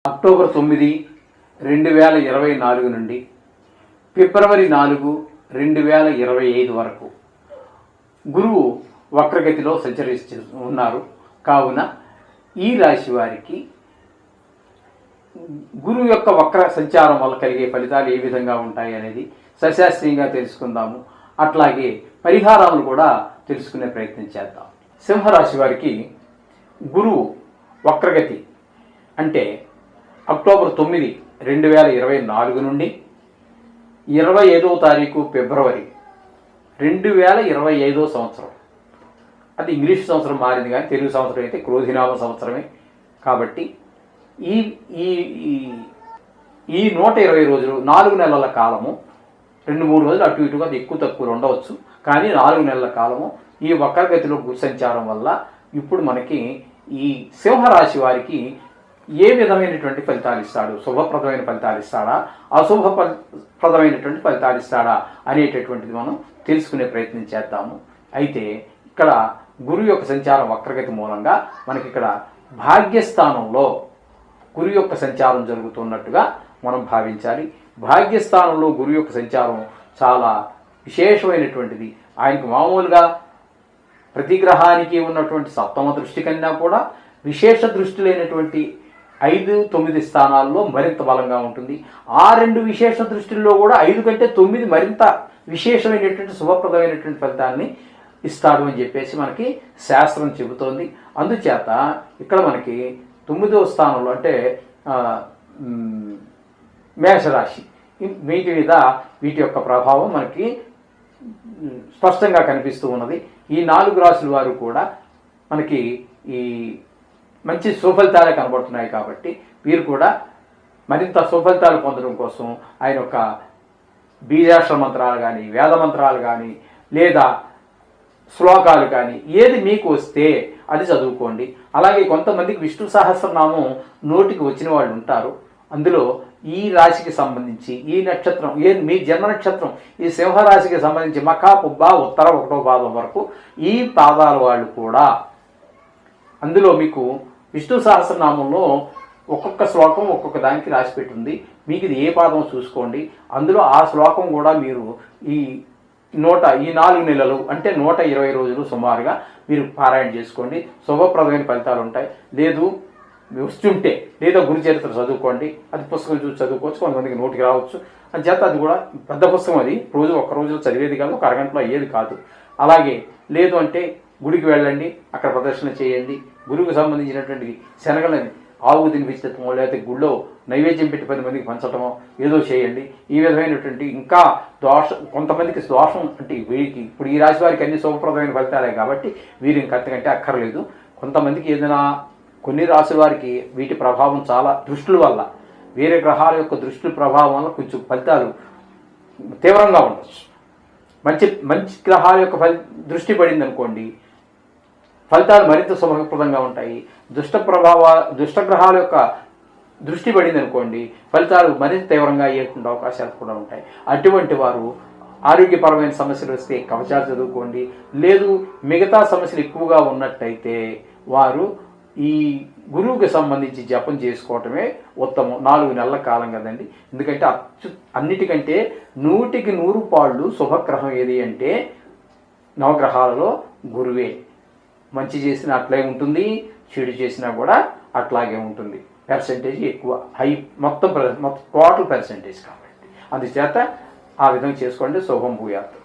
October 9, 2024 నుండి ఫిబ్రవరి 4, 2025 వరకు గురువు వక్రగతిలో సంచరిస్తూ ఉన్నారు. కావున ఈ రాశి వారికి గురువు యొక్క వక్ర సంచారం వల్ల కలిగే ఫలితాలు ఏ విధంగా ఉంటాయి అనేది సశాస్త్రీయంగా తెలుసుకుందాము. అట్లాగే పరిహారాలు కూడా తెలుసుకునే ప్రయత్నం చేద్దాం. సింహరాశి వారికి గురువు వక్రగతి అంటే అక్టోబర్ 9, 2024 నుండి 25వ తారీఖు ఫిబ్రవరి 2025 సంవత్సరం. అది ఇంగ్లీష్ సంవత్సరం మారింది, కానీ తెలుగు సంవత్సరం అయితే క్రోధినామ సంవత్సరమే. కాబట్టి ఈ ఈ ఈ 120 రోజులు 4 నెలల కాలము, 2-3 రోజులు అటు ఇటుగా ఎక్కువ తక్కువలు ఉండవచ్చు, కానీ 4 నెలల కాలము ఈ వక్రగతిలో గురు సంచారం వల్ల ఇప్పుడు మనకి ఈ సింహరాశి వారికి ఏ విధమైనటువంటి ఫలితాలు ఇస్తాడు, శుభప్రదమైన ఫలితాలు ఇస్తాడా, అశుభప్రదమైనటువంటి ఫలితాలు ఇస్తాడా అనేటటువంటిది మనం తెలుసుకునే ప్రయత్నం చేద్దాము. అయితే ఇక్కడ గురువు యొక్క సంచారం వక్రగతి మూలంగా మనకి ఇక్కడ భాగ్యస్థానంలో గురువు యొక్క సంచారం జరుగుతున్నట్టుగా మనం భావించాలి. భాగ్యస్థానంలో గురువు యొక్క సంచారం చాలా విశేషమైనటువంటిది. ఆయనకు మామూలుగా ప్రతి గ్రహానికి ఉన్నటువంటి సప్తమ దృష్టి కన్నా కూడా విశేష దృష్టి లేనటువంటి 5-9 స్థానాల్లో మరింత బలంగా ఉంటుంది. ఆ 2 విశేష దృష్టిల్లో కూడా 5 కంటే 9 మరింత విశేషమైనటువంటి శుభప్రదమైనటువంటి ఫలితాన్ని ఇస్తాడు అని చెప్పేసి మనకి శాస్త్రం చెబుతోంది. అందుచేత ఇక్కడ మనకి 9వ స్థానంలో అంటే మేషరాశి వీటి మీద వీటి యొక్క ప్రభావం మనకి స్పష్టంగా కనిపిస్తూ ఉన్నది. ఈ 4 రాశుల వారు కూడా మనకి ఈ మంచి సుఫలితాలే కనబడుతున్నాయి. కాబట్టి వీరు కూడా మరింత సుఫలితాలు పొందడం కోసం ఆయన యొక్క బీజాక్షర మంత్రాలు కానీ, వేద మంత్రాలు కానీ, లేదా శ్లోకాలు కానీ ఏది మీకు వస్తే అది చదువుకోండి. అలాగే కొంతమందికి విష్ణు సహస్రనామం నోటికి వచ్చిన వాళ్ళు ఉంటారు. అందులో ఈ రాశికి సంబంధించి ఈ నక్షత్రం మీ జన్మ నక్షత్రం ఈ సింహరాశికి సంబంధించి మఖా, పుబ్బ, ఉత్తర 1వ పాదం వరకు ఈ పాదాల వాళ్ళు కూడా అందులో మీకు విష్ణు సహస్రనామంలో ఒక్కొక్క శ్లోకం ఒక్కొక్క దానికి రాసిపెట్టి ఉంది. మీకు ఇది ఏ పాదం చూసుకోండి. అందులో ఆ శ్లోకం కూడా మీరు ఈ 4 నెలలు అంటే 120 రోజులు సుమారుగా మీరు పారాయణ చేసుకోండి. శుభప్రదమైన ఫలితాలు ఉంటాయి. లేదు వస్తుంటే లేదా గురుచరిత్ర చదువుకోండి. అది పుస్తకం చూసి చదువుకోవచ్చు, కొంతమందికి నోటికి రావచ్చు. అని చేత అది కూడా పెద్ద పుస్తకం, అది ఒక్క రోజులో చదివేది కాదు, ఒక అరగంటలో అయ్యేది కాదు. అలాగే లేదు అంటే గుడికి వెళ్ళండి, అక్కడ ప్రదర్శన చేయండి. గురువుకు సంబంధించినటువంటి శనగలని ఆవుకు తినిపించటమో లేకపోతే గుళ్ళో నైవేద్యం పెట్టి 10 మందికి పంచటమో ఏదో చేయండి. ఈ విధమైనటువంటి ఇంకా కొంతమందికి దోషం అంటే వీరికి ఇప్పుడు ఈ రాశి వారికి అన్ని శుభప్రదమైన ఫలితాలే కాబట్టి వీరు ఇంకంతకంటే అక్కర్లేదు. కొంతమందికి ఏదైనా కొన్ని రాశుల వారికి వీటి ప్రభావం చాలా దృష్టుల వల్ల, వేరే గ్రహాల యొక్క దృష్టి ప్రభావం వల్ల కొంచెం ఫలితాలు తీవ్రంగా ఉండొచ్చు. మంచి గ్రహాల యొక్క దృష్టి పడింది అనుకోండి, ఫలితాలు మరింత శుభప్రదంగా ఉంటాయి. దుష్టగ్రహాల యొక్క దృష్టి పడింది అనుకోండి, ఫలితాలు మరింత తీవ్రంగా అయ్యేటువంటి అవకాశాలు కూడా ఉంటాయి. అటువంటి వారు ఆరోగ్యపరమైన సమస్యలు వస్తే కవచాలు చదువుకోండి. లేదు మిగతా సమస్యలు ఎక్కువగా ఉన్నట్టయితే వారు ఈ గురువుకి సంబంధించి జపం చేసుకోవటమే ఉత్తమం. 4 నెలల కాలం కదండి. ఎందుకంటే అన్నిటికంటే 100కి 100 పాళ్ళు శుభగ్రహం ఏది అంటే నవగ్రహాలలో గురువే. మంచి చేసినా అట్లే ఉంటుంది, చెడు చేసినా కూడా అట్లాగే ఉంటుంది. పర్సెంటేజ్ ఎక్కువ, మొత్తం టోటల్ పర్సెంటేజ్ కాబట్టి అందుచేత ఆ విధంగా చేసుకోండి. శుభం భూయాత్.